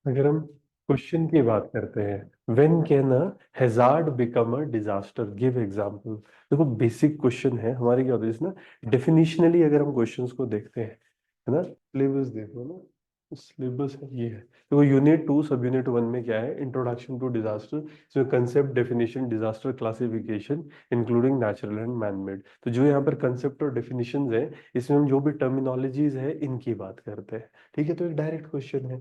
अगर हम क्वेश्चन की बात करते हैं, when can a hazard become a disaster, give example. देखो बेसिक क्वेश्चन है हमारे, क्या होता है ना, डेफिनेशनली अगर हम क्वेश्चंस को देखते हैं, है ना, सिलेबस देखो ना, सिलेबस ये है। देखो यूनिट 2 सब यूनिट 1 में क्या है, इंट्रोडक्शन टू डिजास्टर, इसमें concept, definition, disaster classification including natural and man made. तो जो यहाँ पर कंसेप्ट और डेफिनेशंस है, इसमें हम जो भी टर्मिनोलॉजीज है इनकी बात करते हैं। ठीक है, तो एक डायरेक्ट क्वेश्चन है।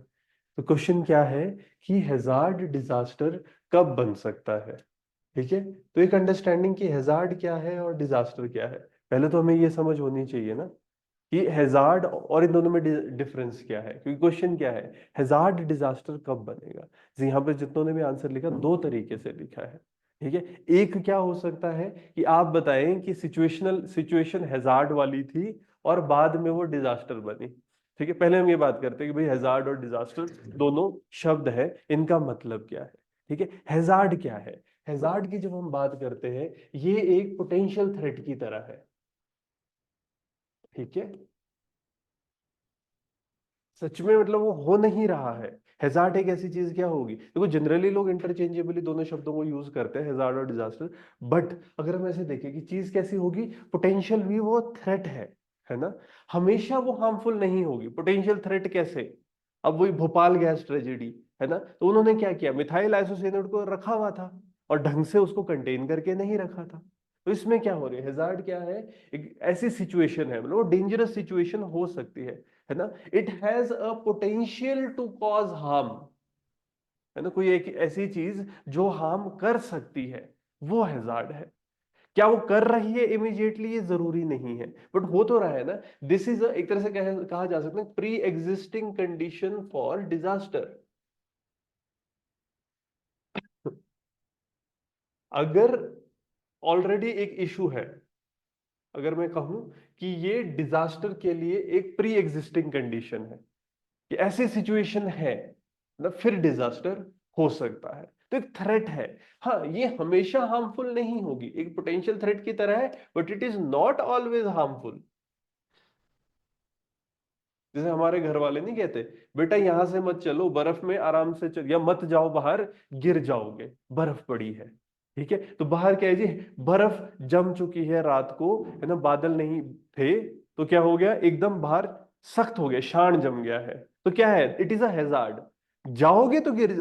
तो क्वेश्चन क्या है कि हैजार्ड डिजास्टर कब बन सकता है। ठीक है, तो एक अंडरस्टैंडिंग कि हैजार्ड क्या है और डिजास्टर क्या है, पहले तो हमें ये समझ होनी चाहिए ना कि हैजार्ड और इन दोनों में डिफरेंस क्या है। क्योंकि क्वेश्चन क्या है, हैजार्ड डिजास्टर कब बनेगा। तो यहाँ पे जितनों ने भी आंसर लिखा, दो तरीके से लिखा है। ठीक है, एक क्या हो सकता है कि आप बताएं कि सिचुएशन हैजार्ड वाली थी और बाद में वो डिजास्टर बनी। ठीक है, पहले हम ये बात करते हैं कि भाई हैजार्ड और डिजास्टर दोनों शब्द है, इनका मतलब क्या है। ठीक है, हैजार्ड क्या है। हैजार्ड की जब हम बात करते हैं, ये एक पोटेंशियल थ्रेट की तरह है। ठीक है, सच में मतलब वो हो नहीं रहा है। हैजार्ड एक ऐसी चीज क्या होगी, देखो जनरली लोग इंटरचेंजेबली दोनों शब्दों को यूज करते हैं, हैजार्ड और डिजास्टर। बट अगर हम ऐसे देखें कि चीज कैसी होगी, पोटेंशियल भी वो थ्रेट है ना, हमेशा वो हार्मफुल नहीं होगी। पोटेंशियल थ्रेट कैसे, अब वही भोपाल गैस ट्रेजेडी है ना, तो उन्होंने क्या किया, मिथाइल आइसोसिएनेट को रखा हुआ था और ढंग से उसको कंटेन करके नहीं रखा था। तो इसमें क्या हो रहा है, हैजार्ड क्या है, एक ऐसी सिचुएशन है, मतलब डेंजरस सिचुएशन हो सकती है ना, it has a potential to cause harm, है ना, कोई एक ऐसी चीज जो हार्म कर सकती है, वो हैजार्ड है। क्या वो कर रही है इमीडिएटली, ये जरूरी नहीं है, बट हो तो रहा है ना। दिस इज एक तरह से कहा जा सकता है pre existing condition for disaster. अगर ऑलरेडी एक इशू है, अगर मैं कहूं कि ये डिजास्टर के लिए एक प्री एग्जिस्टिंग कंडीशन है, कि ऐसी सिचुएशन है, मतलब फिर डिजास्टर हो सकता है, तो एक थ्रेट है। हाँ, ये हमेशा हार्मफुल नहीं होगी, एक पोटेंशियल थ्रेट की तरह है, but it is not always harmful. जैसे हमारे घर वाले नहीं कहते, बेटा यहां से मत चलो, बर्फ में आराम से चल, या मत जाओ बाहर, गिर जाओगे, बर्फ पड़ी है। ठीक है, तो बाहर क्या है जी, बर्फ जम चुकी है रात को, है ना, बादल नहीं थे, तो क्या हो गया, एकदम बाहर सख्त हो गया, शान जम गया है। तो क्या है, इट इज अ हैजार्ड। जाओगे तो गिर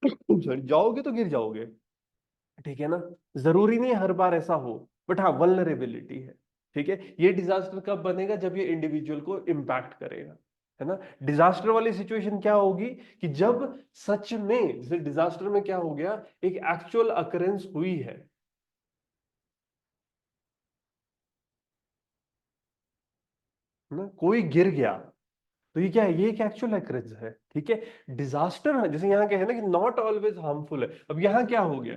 सॉरी, जाओगे तो गिर जाओगे। ठीक है ना, जरूरी नहीं हर बार ऐसा हो, बट हाँ वल्नरेबिलिटी है। ठीक है, ये डिजास्टर कब बनेगा, जब ये इंडिविजुअल को इम्पैक्ट करेगा, है ना। डिजास्टर वाली सिचुएशन क्या होगी कि जब सच में, जैसे डिजास्टर में क्या हो गया, एक एक्चुअल अकरेंस हुई है ना, कोई गिर गया, तो ये क्या है, ये एक एक्चुअल अकरेंस है। ठीक है, डिजास्टर जैसे यहाँ क्या है ना कि नॉट ऑलवेज हार्मफुल है। अब यहाँ क्या हो गया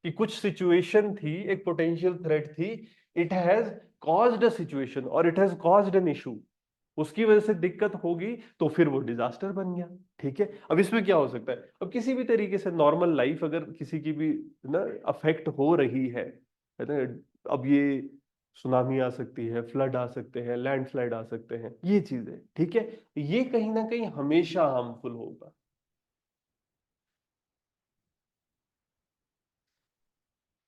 कि कुछ सिचुएशन थी, एक पोटेंशियल थ्रेट थी, it has caused a situation और it has caused an issue, उसकी वजह से दिक्कत होगी, तो फिर वो डिजास्टर बन गया। ठीक है, अब इसमें क्या हो सकता है, अब किसी भी तरीके से नॉर्मल लाइफ अगर किसी की भी ना अफेक्ट हो रही है ना, अब ये सुनामी आ सकती है, फ्लड आ सकते हैं, लैंडस्लाइड आ सकते हैं, ये चीजें, ठीक है, ये कहीं ना कहीं हमेशा हार्मफुल होगा।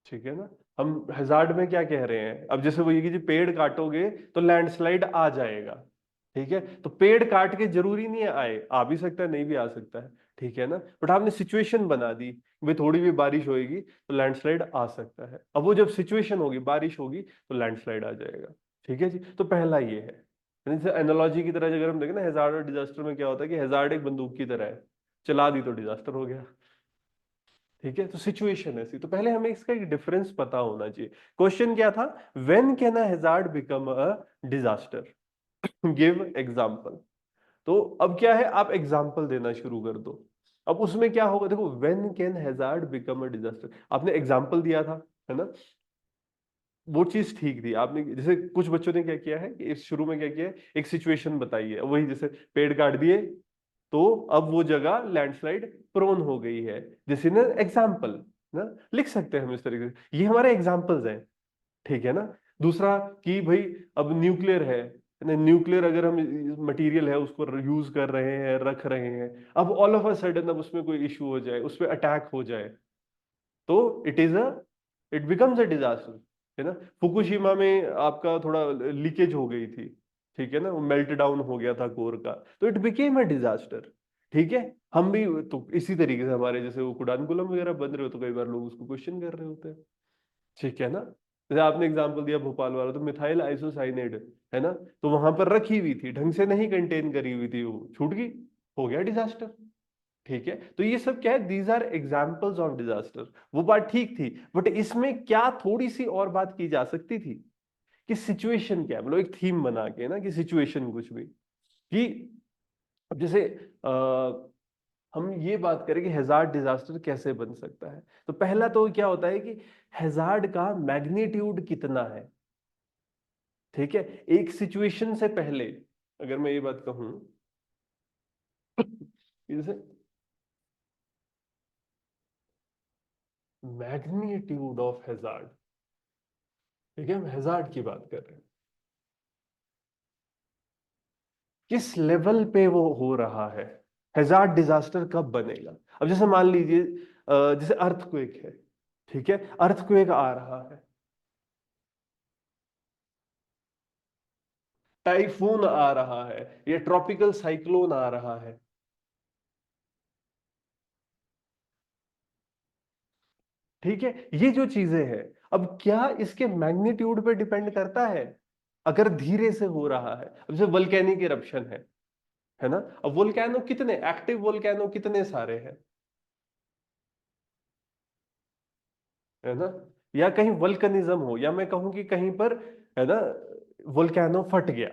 ठीक है ना, हम हजार्ड में क्या कह रहे हैं, अब जैसे वो ये कि जी पेड़ काटोगे तो लैंडस्लाइड आ जाएगा। ठीक है, तो पेड़ काट के जरूरी नहीं है आए, आ भी सकता है, नहीं भी आ सकता है। ठीक है ना, बट आपने सिचुएशन बना दी, भाई थोड़ी भी बारिश होएगी तो लैंडस्लाइड आ सकता है, अब वो जब सिचुएशन होगी, बारिश होगी, तो लैंडस्लाइड आ जाएगा। ठीक है जी, तो पहला ये है। यानी जैसे एनालॉजी की तरह अगर हम देखें ना, हैजार्ड और डिजास्टर में क्या होता है कि हैजार्ड एक बंदूक की तरह है, चला दी तो डिजास्टर हो गया। ठीक है, तो सिचुएशन ऐसी, तो पहले हमें इसका एक डिफरेंस पता होना चाहिए। क्वेश्चन क्या था, when can a hazard become a disaster, give example. तो अब क्या है, आप एग्जांपल देना शुरू कर दो। अब उसमें क्या होगा, देखो when can hazard become a disaster, आपने एग्जांपल दिया था, है ना, वो चीज ठीक थी। आपने जैसे कुछ बच्चों ने क्या किया है कि इस शुरू में क्या किया है, एक सिचुएशन बताई है, वही जैसे पेड़ काट दिए तो अब वो जगह लैंडस्लाइड प्रोन हो गई है, जैसे ना एग्जाम्पल ना, लिख सकते हैं हम इस तरीके से, ये हमारे एग्जाम्पल्स हैं। ठीक है ना, दूसरा कि भाई अब न्यूक्लियर है, न्यूक्लियर अगर हम मटेरियल है उसको यूज कर रहे हैं, रख रहे हैं, अब ऑल ऑफ अ सडन अब उसमें कोई इशू हो जाए, उस पर अटैक हो जाए, तो इट बिकम्स अ डिजास्टर, है ना। फुकुशिमा में आपका थोड़ा लीकेज हो गई थी, ठीक है ना, वो मेल्ट डाउन हो गया था कोर का, तो इट बिकेम अ डिजास्टर। ठीक है, हम भी तो इसी तरीके से हमारे जैसे वो कुडानकुलम वगैरह बन रहे हो तो कई बार लोग उसको क्वेश्चन कर रहे होते हैं, ठीक है ना। जैसे आपने एग्जांपल दिया भोपाल वाला, तो मिथाइल आइसोसाइनेट, है ना, तो वहां पर रखी हुई थी, ढंग से नहीं कंटेन करी हुई थी, वो छूट गई, हो गया डिजास्टर। ठीक है, तो ये सब क्या है, these are examples of disaster. वो बात ठीक थी, बट इसमें क्या थोड़ी सी और बात की जा सकती थी कि सिचुएशन क्या है, मतलब एक थीम बना के ना, कि सिचुएशन कुछ भी, कि अब जैसे हम ये बात करें कि हैजार्ड डिजास्टर कैसे बन सकता है, तो पहला तो क्या होता है कि हैजार्ड का मैग्नीट्यूड कितना है। ठीक है, एक सिचुएशन से पहले अगर मैं ये बात कहूं कि जैसे मैग्नीट्यूड ऑफ हैजार्ड, ठीक है, हम हैजार्ड की बात कर रहे हैं, किस लेवल पे वो हो रहा है, हैजार्ड डिजास्टर कब बनेगा। अब जैसे मान लीजिए जैसे अर्थक्वेक है, ठीक है, अर्थक्वेक आ रहा है, टाइफून आ रहा है, या ट्रॉपिकल साइक्लोन आ रहा है, ठीक है, ये जो चीजें हैं, अब क्या इसके मैग्नीट्यूड पे डिपेंड करता है, अगर धीरे से हो रहा है। अब जैसे वोल्केनिक इरप्शन है ना, अब वोल्केनो कितने एक्टिव, वोल्केनो कितने सारे हैं, है ना, या कहीं वल्कनिज्म हो, या मैं कहूं कि कहीं पर, है ना, वोल्केनो फट गया,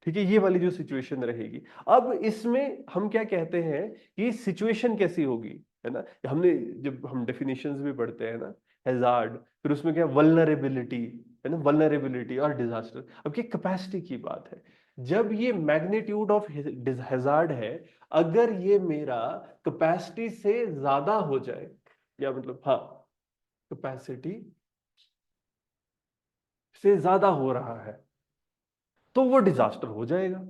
ठीक है, ये वाली जो सिचुएशन रहेगी। अब इसमें हम क्या कहते हैं कि सिचुएशन कैसी होगी, है ना, हमने जब हम डेफिनेशंस भी पढ़ते हैं ना, हैजार्ड, फिर उसमें क्या वल्नरेबिलिटी, है ना, वल्नरेबिलिटी और डिजास्टर, अब की कैपेसिटी की बात है। जब ये मैग्नीट्यूड ऑफ हैजार्ड है, अगर ये मेरा कैपेसिटी से ज्यादा हो जाए, या मतलब हाँ, कैपेसिटी से ज्यादा हो रहा है, तो वो डिजास्टर हो जाएगा।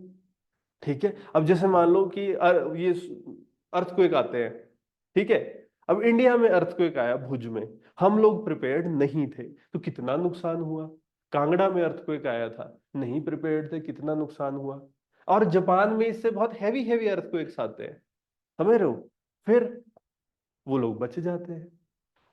ठीक है, अब जैसे मान लो कि ये अर्थक्वेक आते हैं, ठीक है, अब इंडिया में अर्थक्वेक आया भुज में, हम लोग प्रिपेयर्ड नहीं थे, तो कितना नुकसान हुआ। कांगड़ा में अर्थक्वेक आया था, नहीं प्रिपेयर्ड थे, कितना नुकसान हुआ। और जापान में इससे बहुत हैवी हैवी अर्थक्वेक्स आते हैं, समझ रहे हो, फिर वो लोग बच जाते हैं।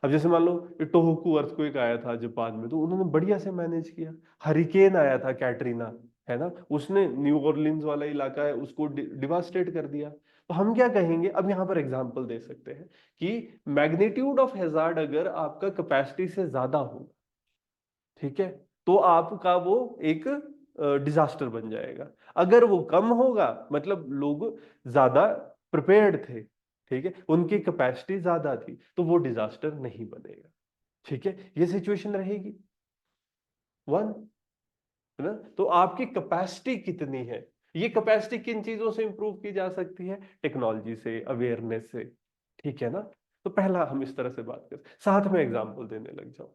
अब जैसे मान लो ये टोहोकू अर्थक्वेक आया था जापान में, तो उन्होंने बढ़िया से मैनेज किया। हरिकेन आया था कैटरीना, है ना, उसने न्यू ऑरलिन्स वाला इलाका है उसको डिवास्टेट कर दिया। तो हम क्या कहेंगे, अब यहां पर एग्जांपल दे सकते हैं कि मैग्नीट्यूड ऑफ हैजार्ड अगर आपका कैपेसिटी से ज्यादा हो, ठीक है, तो आपका वो एक डिजास्टर बन जाएगा। अगर वो कम होगा, मतलब लोग ज्यादा प्रिपेयर्ड थे, ठीक है, उनकी कैपेसिटी ज्यादा थी, तो वो डिजास्टर नहीं बनेगा। ठीक है, ये सिचुएशन रहेगी वन, है ना। तो आपकी कैपेसिटी कितनी है, ये कैपेसिटी किन चीजों से इंप्रूव की जा सकती है, टेक्नोलॉजी से, अवेयरनेस से, ठीक है ना। तो पहला हम इस तरह से बात कर, साथ में एग्जांपल देने लग जाओ।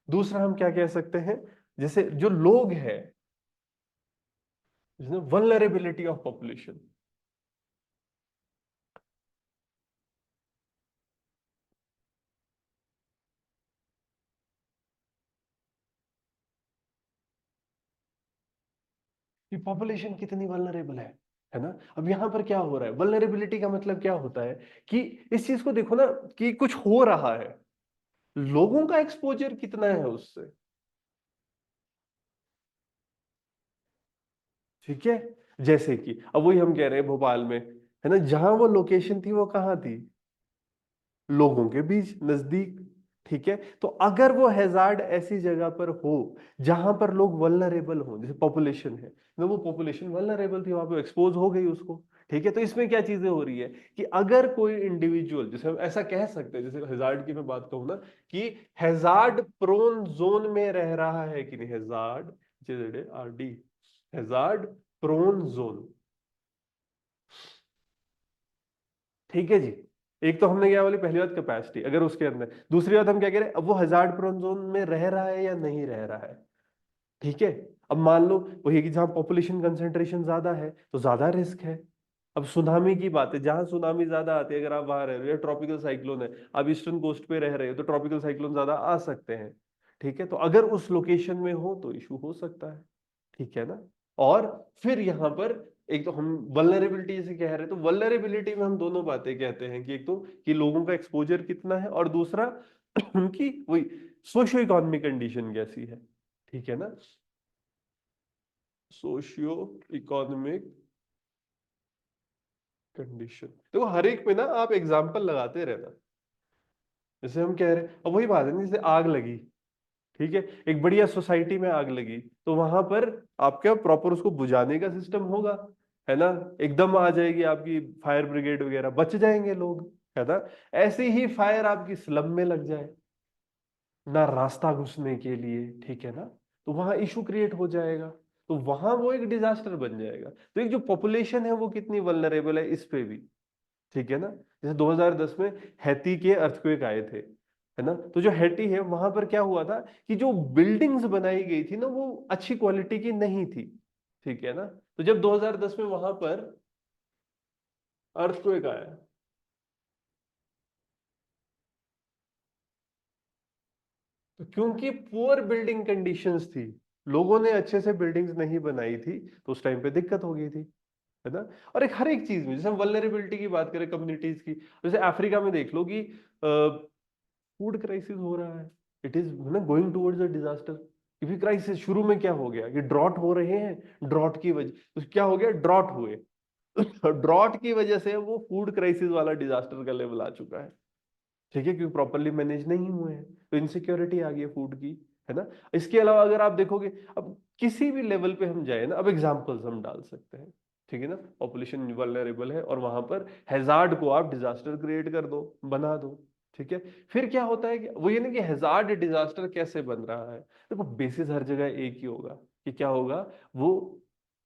दूसरा हम क्या कह सकते हैं, जैसे जो लोग हैं, वल्नरेबिलिटी ऑफ पॉपुलेशन, कि पॉपुलेशन कितनी वल्नरेबल है ना। अब यहां पर क्या हो रहा है, वल्नरेबिलिटी का मतलब क्या होता है, कि इस चीज को देखो ना, कि कुछ हो रहा है, लोगों का एक्सपोजर कितना है उससे, ठीक है। जैसे कि अब वही हम कह रहे हैं भोपाल में, है ना, जहां वो लोकेशन थी वो कहाँ थी, लोगों के बीच नजदीक, ठीक है। तो अगर वो हैजार्ड ऐसी जगह पर हो जहां पर लोग वल्नरेबल हो, जैसे पॉपुलेशन है ना, वो पॉपुलेशन वल्नरेबल थी, वहां पे एक्सपोज हो गई उसको, ठीक है। तो इसमें क्या चीजें हो रही है कि अगर कोई इंडिविजुअल, जैसे हम ऐसा कह सकते हैं, जैसे हैजार्ड की मैं बात कहूं ना, कि हैजार्ड प्रोन जोन में रह रहा है कि नहीं, hazard, JZARD, hazard prone zone, ठीक है जी। एक तो हमने क्या बोली, पहली बात कैपेसिटी, अगर उसके अंदर, दूसरी बात हम क्या कह रहे हैं, अब वो हजार्ड प्रोन जोन में रह रहा है या नहीं रह रहा है, ठीक है। अब मान लो वही कि जहां पॉपुलेशन कंसेंट्रेशन ज्यादा है तो ज्यादा रिस्क है। अब सुनामी की बात है, जहां सुनामी ज्यादा आती है, अगर आप बाहर रह रहे हो या ट्रॉपिकल साइक्लोन है, आप ईस्टर्न कोस्ट पे रह रहे हो तो ट्रॉपिकल साइक्लोन ज्यादा आ सकते हैं। ठीक है, तो अगर उस लोकेशन में हो तो इशू हो सकता है। ठीक है ना। और फिर यहाँ पर एक तो हम वल्नरेबिलिटी से कह रहे हैं, तो वल्नरेबिलिटी में हम दोनों बातें कहते हैं कि एक तो कि लोगों का एक्सपोजर कितना है, और दूसरा उनकी वही सोशियो इकोनॉमिक कंडीशन कैसी है। ठीक है ना। सोशियो इकोनॉमिक कंडीशन, देखो हर एक पे ना आप एग्जाम्पल लगाते रहना। जैसे हम कह रहे हैं, अब वही बात है ना, जैसे आग लगी, ठीक है, एक बढ़िया सोसाइटी में आग लगी, तो वहां पर आपका प्रॉपर उसको बुझाने का सिस्टम होगा, है ना। एकदम आ जाएगी आपकी फायर ब्रिगेड वगैरह, बच जाएंगे लोग, है ना। ऐसे ही फायर आपकी स्लम में लग जाए, ना रास्ता घुसने के लिए, ठीक है ना, तो वहां इशू क्रिएट हो जाएगा। तो वहां वो एक डिजास्टर बन जाएगा। तो एक जो पॉपुलेशन है वो कितनी वल्नरेबल है इस पे भी। ठीक है ना। जैसे 2010 में हैती के अर्थक्वेक आए थे, है ना, तो जो हैटी है वहां पर क्या हुआ था कि जो बिल्डिंग्स बनाई गई थी ना वो अच्छी क्वालिटी की नहीं थी। ठीक है ना। तो जब 2010 में वहां पर अर्थक्वेक आया, तो क्योंकि पुअर बिल्डिंग कंडीशंस थी, लोगों ने अच्छे से बिल्डिंग्स नहीं बनाई थी, तो उस टाइम पे दिक्कत हो गई थी, है ना। और एक हर एक चीज में, जैसे हम वल्नरेबिलिटी की बात करें कम्युनिटीज की, जैसे अफ्रीका में देख लो कि फूड क्राइसिस हो रहा है, इट इज ना गोइंग टुवर्ड्स अ डिजास्टर। क्योंकि क्राइसिस शुरू में क्या हो गया कि ड्रॉट हो रहे हैं, ड्रॉट की वजह, तो क्या हो गया, ड्रॉट हुए। ड्रॉट की वजह से वो फूड क्राइसिस वाला डिजास्टर का लेवल आ चुका है। ठीक है, क्योंकि प्रॉपरली मैनेज नहीं हुए हैं, तो इनसिक्योरिटी आ गई है फूड की, है ना। इसके अलावा अगर आप देखोगे, अब किसी भी लेवल पे हम जाए ना, अब एग्जांपल्स हम डाल सकते हैं। ठीक है ना, पॉपुलेशन वल्नरेबल है और वहां पर हैजार्ड को आप डिजास्टर क्रिएट कर दो, बना दो। ठीक है, फिर क्या होता है कि वो ये ना कि हैजार्ड डिजास्टर कैसे बन रहा है, देखो बेसिस हर जगह एक ही होगा कि क्या होगा, वो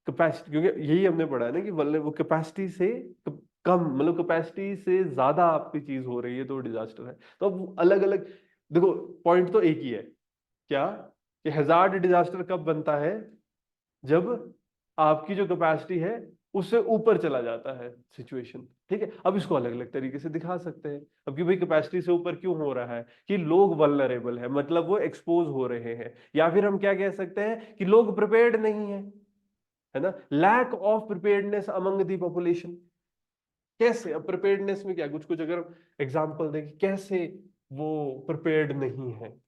कैपेसिटी, क्योंकि यही हमने पढ़ा है ना कि वो कैपेसिटी से कम, मतलब कैपेसिटी से ज्यादा आपकी चीज हो रही है तो डिजास्टर है। तो अब अलग अलग, देखो पॉइंट तो एक ही है, क्या कि हैजार्ड डिजास्टर कब बनता है, जब आपकी जो कैपेसिटी है उससे ऊपर चला जाता है सिचुएशन। ठीक है, अब इसको अलग अलग तरीके से दिखा सकते हैं। अब कि भाई कैपेसिटी से ऊपर क्यों हो रहा है, कि लोग वल्नरेबल है, मतलब वो एक्सपोज हो रहे हैं, या फिर हम क्या कह सकते हैं कि लोग प्रिपेयर्ड नहीं है, है ना, lack of preparedness among the population. कैसे, अब प्रिपेयर्डनेस में क्या, कुछ कुछ अगर एग्जांपल दें कि कैसे वो प्रिपेयर्ड नहीं है।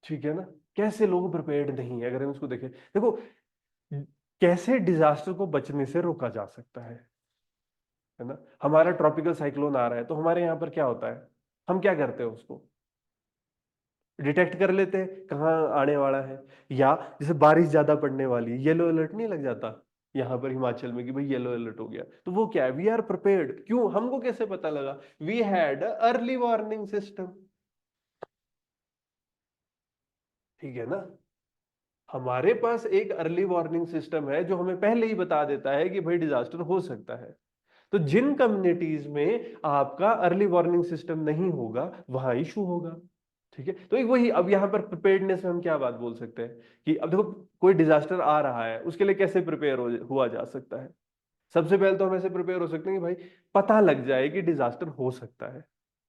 ठीक है ना, कैसे लोग प्रिपेयर्ड नहीं है, अगर हम उसको देखें, देखो कैसे डिजास्टर को बचने से रोका जा सकता है ना। हमारा ट्रॉपिकल साइक्लोन आ रहा है तो हमारे यहाँ पर क्या होता है, हम क्या करते हैं, उसको डिटेक्ट कर लेते हैं कहाँ आने वाला है। या जैसे बारिश ज्यादा पड़ने वाली है, येलो अलर्ट नहीं लग जाता यहाँ पर हिमाचल में कि भाई येलो अलर्ट हो गया, तो वो क्या है, वी आर प्रिपेयर्ड। क्यों, हमको कैसे पता लगा, we had early warning system. ठीक है ना, हमारे पास एक अर्ली वार्निंग सिस्टम है जो हमें पहले ही बता देता है कि भाई डिजास्टर हो सकता है। तो जिन कम्युनिटीज में आपका अर्ली वार्निंग सिस्टम नहीं होगा वहां इशू होगा। ठीक है, तो एक वही, अब यहां पर प्रिपेयर्डनेस में हम क्या बात बोल सकते हैं कि अब देखो कोई डिजास्टर आ रहा है उसके लिए कैसे प्रिपेयर हुआ जा सकता है। सबसे पहले तो हम ऐसे प्रिपेयर हो सकते हैं कि भाई पता लग जाए कि डिजास्टर हो सकता है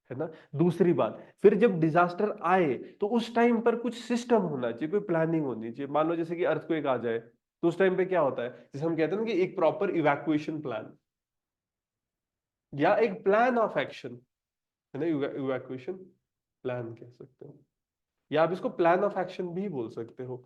ना। दूसरी बात, फिर जब डिजास्टर आए तो उस टाइम पर कुछ सिस्टम होना चाहिए, कोई प्लानिंग होनी चाहिए। मान लो जैसे कि अर्थक्वेक आ जाए तो उस टाइम पे क्या होता है, जैसे हम कहते हैं ना कि एक प्रॉपर इवैक्यूएशन प्लान या एक प्लान ऑफ एक्शन, है ना, इवैक्यूएशन प्लान कह सकते हो, या आप इसको प्लान ऑफ एक्शन भी बोल सकते हो।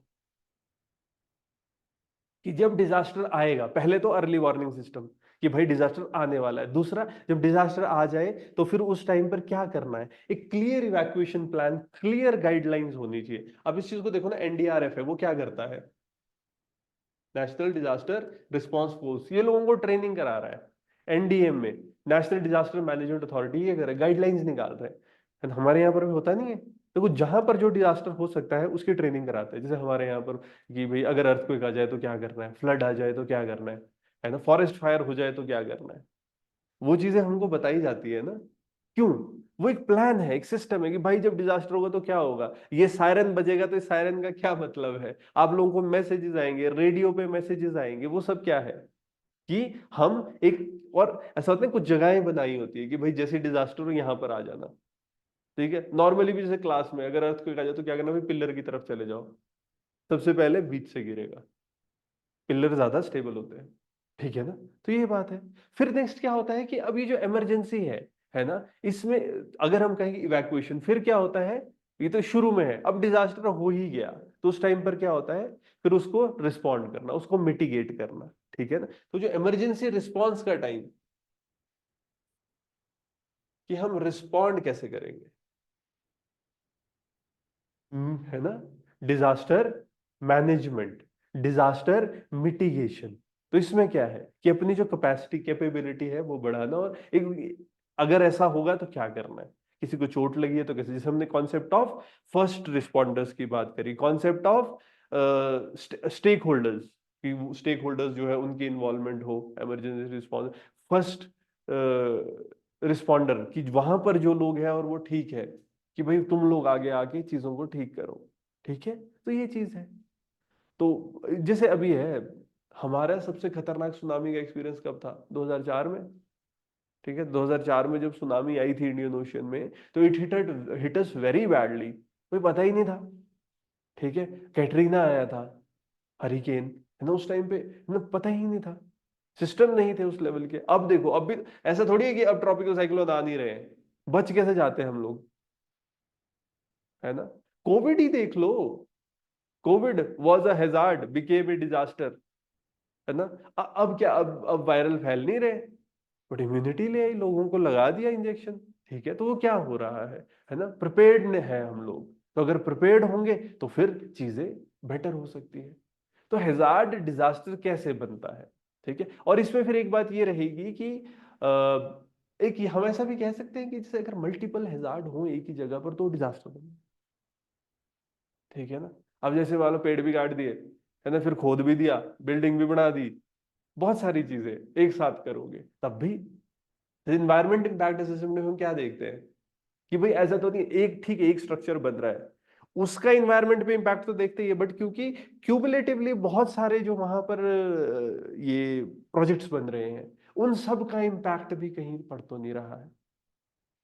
कि जब डिजास्टर आएगा, पहले तो अर्ली वार्निंग सिस्टम कि भाई डिजास्टर आने वाला है, दूसरा जब डिजास्टर आ जाए तो फिर उस टाइम पर क्या करना है, एक clear evacuation plan, clear guidelines होनी चाहिए। अब इस चीज को देखो ना, एनडीआरएफ है वो क्या करता है, नेशनल डिजास्टर रिस्पांस फोर्स, ये लोगों को ट्रेनिंग करा रहा है। एनडीएम में नेशनल डिजास्टर मैनेजमेंट अथॉरिटी ये करे, गाइडलाइंस निकाल रहे हैं। हमारे यहाँ पर भी होता नहीं है, तो वो जहां पर जो डिजास्टर हो सकता है उसकी ट्रेनिंग कराते हैं। जैसे हमारे यहाँ पर कि भाई अगर अर्थक्वेक आ जाए तो क्या करना है, फ्लड आ जाए तो क्या करना है ना, फॉरेस्ट फायर हो जाए तो क्या करना है, वो चीजें हमको बताई जाती है ना। क्यों? वो एक प्लान है, एक सिस्टम है कि भाई जब डिजास्टर होगा तो क्या होगा, ये सायरन बजेगा तो इस सायरन का क्या मतलब है, आप लोगों को मैसेजेस आएंगे, रेडियो पे मैसेजेस आएंगे, वो सब क्या है कि हम एक, और ऐसा होता है कुछ जगहें बनाई होती है कि भाई जैसे डिजास्टर हो यहाँ पर आ जाना। ठीक है, नॉर्मली भी जैसे क्लास में अगर अर्थक्वेक आ जाए तो क्या करना, भाई पिलर की तरफ चले जाओ, सबसे पहले बीच से गिरेगा, पिलर ज्यादा स्टेबल होते हैं। ठीक है ना, तो ये बात है। फिर नेक्स्ट क्या होता है कि अब ये जो इमरजेंसी है ना, इसमें अगर हम कहेंगे इवैक्यूएशन, फिर क्या होता है, ये तो शुरू में है, अब डिजास्टर हो ही गया तो उस टाइम पर क्या होता है, फिर उसको रिस्पॉन्ड करना, उसको मिटिगेट करना। ठीक है ना, तो जो इमरजेंसी रिस्पॉन्स का टाइम, कि हम रिस्पॉन्ड कैसे करेंगे, है ना, डिजास्टर मैनेजमेंट, डिजास्टर मिटिगेशन। तो इसमें क्या है कि अपनी जो कैपेसिटी कैपेबिलिटी है वो बढ़ाना, और एक अगर ऐसा होगा तो क्या करना है, किसी को चोट लगी है तो कैसे, जैसे हमने कॉन्सेप्ट ऑफ फर्स्ट रिस्पॉन्डर्स की बात करी, कॉन्सेप्ट ऑफ स्टेक होल्डर्स, कि स्टेक होल्डर्स जो है उनकी इन्वॉल्वमेंट हो इमरजेंसी रिस्पॉन्स, फर्स्ट रिस्पॉन्डर की वहां पर जो लोग हैं और वो ठीक है, कि भाई तुम लोग आगे आके चीजों को ठीक करो। ठीक है, तो ये चीज है। तो जैसे अभी है, हमारा सबसे खतरनाक सुनामी का एक्सपीरियंस कब था, 2004 में। ठीक है, 2004 में जब सुनामी आई थी इंडियन ओशन में, तो it hit us very badly, कोई पता ही नहीं था। ठीक है, कैटरीना आया था, हरिकेन, है ना, उस टाइम पे ना पता ही नहीं था, सिस्टम नहीं थे उस लेवल के। अब देखो, अब भी ऐसा थोड़ी है कि अब ट्रॉपिकल साइक्लोन आ नहीं रहे हैं, बच कैसे जाते हैं हम लोग, है ना। कोविड ही देख लो, covid was a hazard became a disaster, है ना। अब क्या, अब वायरल फैल नहीं रहे, बट इम्यूनिटी ले आई, लोगों को लगा दिया इंजेक्शन। ठीक है, तो वो क्या हो रहा है ना, प्रिपेयर्ड है हम लोग, तो अगर प्रिपेयर्ड होंगे तो फिर चीजें बेटर हो सकती है। तो हैजार्ड डिजास्टर कैसे बनता है, ठीक है। और इसमें फिर एक बात ये रहेगी कि एक हम ऐसा भी कह सकते हैं कि जैसे अगर मल्टीपल हैजार्ड हो एक ही जगह पर तो डिजास्टर बने। ठीक है ना, अब जैसे मान लो पेड़ भी काट दिए, है ना, फिर खोद भी दिया, बिल्डिंग भी बना दी, बहुत सारी चीजें एक साथ करोगे तब भी। इन्वायरमेंट इम्पैक्ट असेसमेंट में हम क्या देखते हैं कि भाई ऐसा तो नहीं, एक ठीक एक स्ट्रक्चर बन रहा है, उसका इन्वायरमेंट पे इम्पैक्ट तो देखते ही है, बट क्योंकि क्यूमुलेटिवली बहुत सारे जो वहां पर ये प्रोजेक्ट्स बन रहे हैं, उन सब का इम्पैक्ट भी कहीं पड़ तो नहीं रहा है।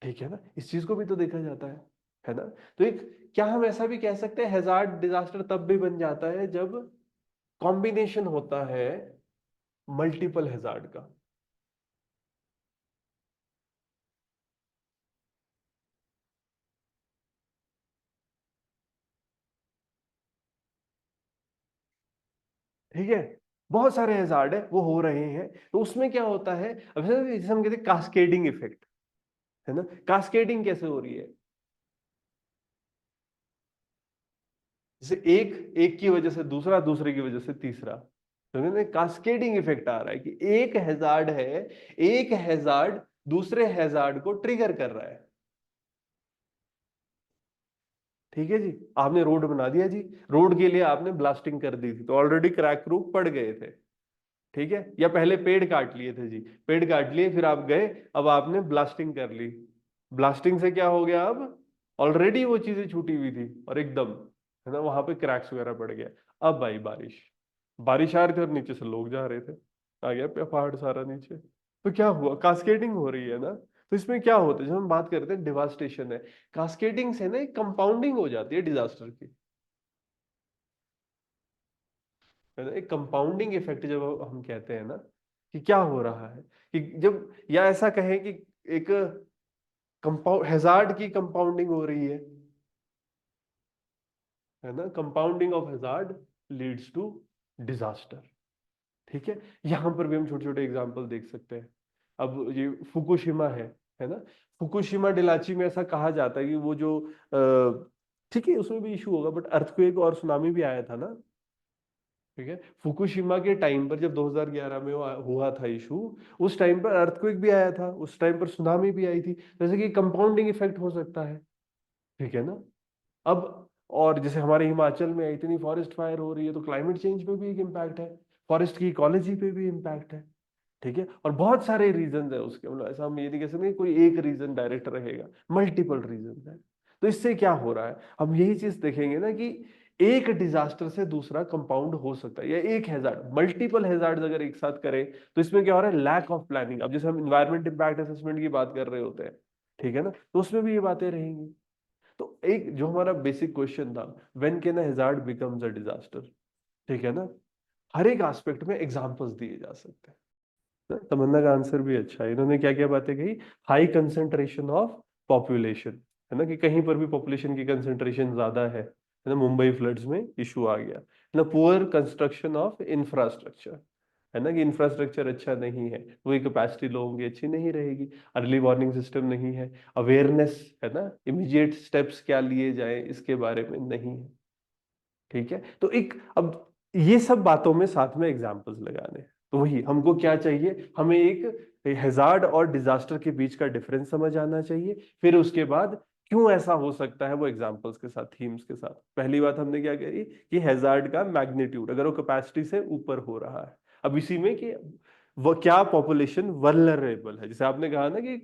ठीक है ना, इस चीज को भी तो देखा जाता है ना। तो एक, क्या हम ऐसा भी कह सकते हैं हैजार्ड डिजास्टर तब भी बन जाता है जब कॉम्बिनेशन होता है मल्टीपल हैजार्ड का। ठीक है, बहुत सारे हैजार्ड है वो हो रहे हैं, तो उसमें क्या होता है, अब जैसे हम कहते हैं कास्केडिंग इफेक्ट, है ना। कास्केडिंग कैसे हो रही है, जैसे एक एक की वजह से दूसरा, दूसरे की वजह से तीसरा, तो कास्केडिंग इफेक्ट आ रहा है कि एक हैजार्ड है, एक हैजार्ड दूसरे हैजार्ड को ट्रिगर कर रहा है। ठीक है जी, आपने रोड बना दिया जी, रोड के लिए आपने ब्लास्टिंग कर दी थी तो ऑलरेडी क्रैक प्रूफ पड़ गए थे। ठीक है, या पहले पेड़ काट लिए थे जी, पेड़ काट लिए फिर आप गए, अब आपने ब्लास्टिंग कर ली, ब्लास्टिंग से क्या हो गया, अब ऑलरेडी वो चीजें छूटी हुई थी और एकदम, है ना, वहां पे क्रैक्स वगैरह पड़ गया। अब आई बारिश, बारिश आ रही थी और नीचे से लोग जा रहे थे, आ गया पहाड़ सारा नीचे, तो क्या हुआ, कास्केडिंग हो रही है ना। तो इसमें क्या होता है, जब हम बात करते हैं डिवास्टेशन है, कास्केडिंग से ना एक कंपाउंडिंग हो जाती है डिजास्टर की, है ना, एक कंपाउंडिंग इफेक्ट जब हम कहते हैं ना, कि क्या हो रहा है, कि जब, या ऐसा कहें कि एक कंपाउंड हैजार्ड की कंपाउंडिंग हो रही है ना, compounding of hazard leads to disaster. ठीक है, यहां पर भी हम छोटे छोटे एग्जांपल देख सकते हैं। अब ये फुकुशिमा है ना, फुकुशिमा डिलाची में ऐसा कहा जाता है कि वो जो ठीक है उसमें भी इशू होगा, बट अर्थक्वेक और सुनामी भी आया था ना। ठीक है, फुकुशिमा के टाइम पर जब 2011 में हुआ था इशू, उस टाइम पर अर्थक्वेक भी आया था, उस टाइम पर सुनामी भी आई थी, जैसे कि कंपाउंडिंग इफेक्ट हो सकता है। ठीक है ना, अब और जैसे हमारे हिमाचल में इतनी फॉरेस्ट फायर हो रही है तो क्लाइमेट चेंज पे भी एक इम्पैक्ट है, फॉरेस्ट की इकोलॉजी पे भी इम्पैक्ट है। ठीक है, और बहुत सारे रीजन है उसके, मतलब ऐसा हम ये नहीं कह सकते कोई एक रीजन डायरेक्ट रहेगा, मल्टीपल रीजन है। तो इससे क्या हो रहा है, हम यही चीज देखेंगे ना कि एक डिजास्टर से दूसरा कंपाउंड हो सकता है, या एक हैजार्ड, मल्टीपल हैजार्ड अगर एक साथ करें तो इसमें क्या हो रहा है, लैक ऑफ प्लानिंग। अब जैसे हम इन्वायरमेंट इम्पैक्ट असेसमेंट की बात कर रहे होते हैं, ठीक है ना, तो उसमें भी ये बातें रहेंगी। तो एक जो हमारा बेसिक क्वेश्चन था, when can a hazard becomes a disaster, ठीक है ना, हर एक एस्पेक्ट में एग्जांपल्स दिए जा सकते हैं ना। तमन्ना का आंसर भी अच्छा है, इन्होंने क्या क्या बातें कही, हाई कंसेंट्रेशन ऑफ पॉपुलेशन, है ना, कि कहीं पर भी पॉपुलेशन की कंसेंट्रेशन ज्यादा है ना, मुंबई फ्लड्स में इशू आ गया, है ना, पुअर कंस्ट्रक्शन ऑफ इंफ्रास्ट्रक्चर, है ना, कि इंफ्रास्ट्रक्चर अच्छा नहीं है, वही कैपेसिटी लोगों की अच्छी नहीं रहेगी, अर्ली वार्निंग सिस्टम नहीं है, अवेयरनेस, है ना, इमीडिएट स्टेप्स क्या लिए जाए इसके बारे में नहीं है, ठीक है। तो एक अब ये सब बातों में साथ में एग्जाम्पल्स लगाने हैं। तो वही हमको क्या चाहिए, हमें एक हैजार्ड और डिजास्टर के बीच का डिफरेंस समझ आना चाहिए, फिर उसके बाद क्यों ऐसा हो सकता है वो एग्जाम्पल्स के साथ, थीम्स के साथ। पहली बात हमने क्या कही कि हैजार्ड का मैग्नीट्यूड, अगर वो कैपेसिटी से ऊपर हो रहा है, अब इसी में कि वो क्या पॉपुलेशन वल्नरेबल है, जैसे आपने कहा ना कि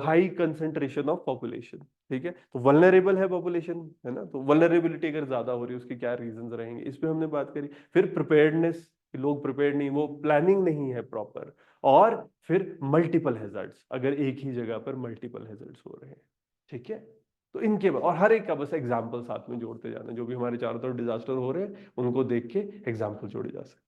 हाई कंसेंट्रेशन ऑफ पॉपुलेशन, ठीक है, तो वल्नरेबल है पॉपुलेशन, है ना, तो वल्नरेबिलिटी अगर ज्यादा हो रही है उसके क्या रीजंस रहेंगे, इस पे हमने बात करी। फिर प्रिपेयर्डनेस, लोग प्रिपेयर्ड नहीं, वो प्लानिंग नहीं है प्रॉपर, और फिर मल्टीपल हैजार्ड्स, अगर एक ही जगह पर मल्टीपल हैजार्ड्स हो रहे हैं, ठीक है। तो इनके और हर एक का बस एग्जाम्पल साथ में जोड़ते जाना, जो भी हमारे चारों तरफ डिजास्टर हो रहे हैं उनको देख के एग्जाम्पल जोड़े जा सकते हैं।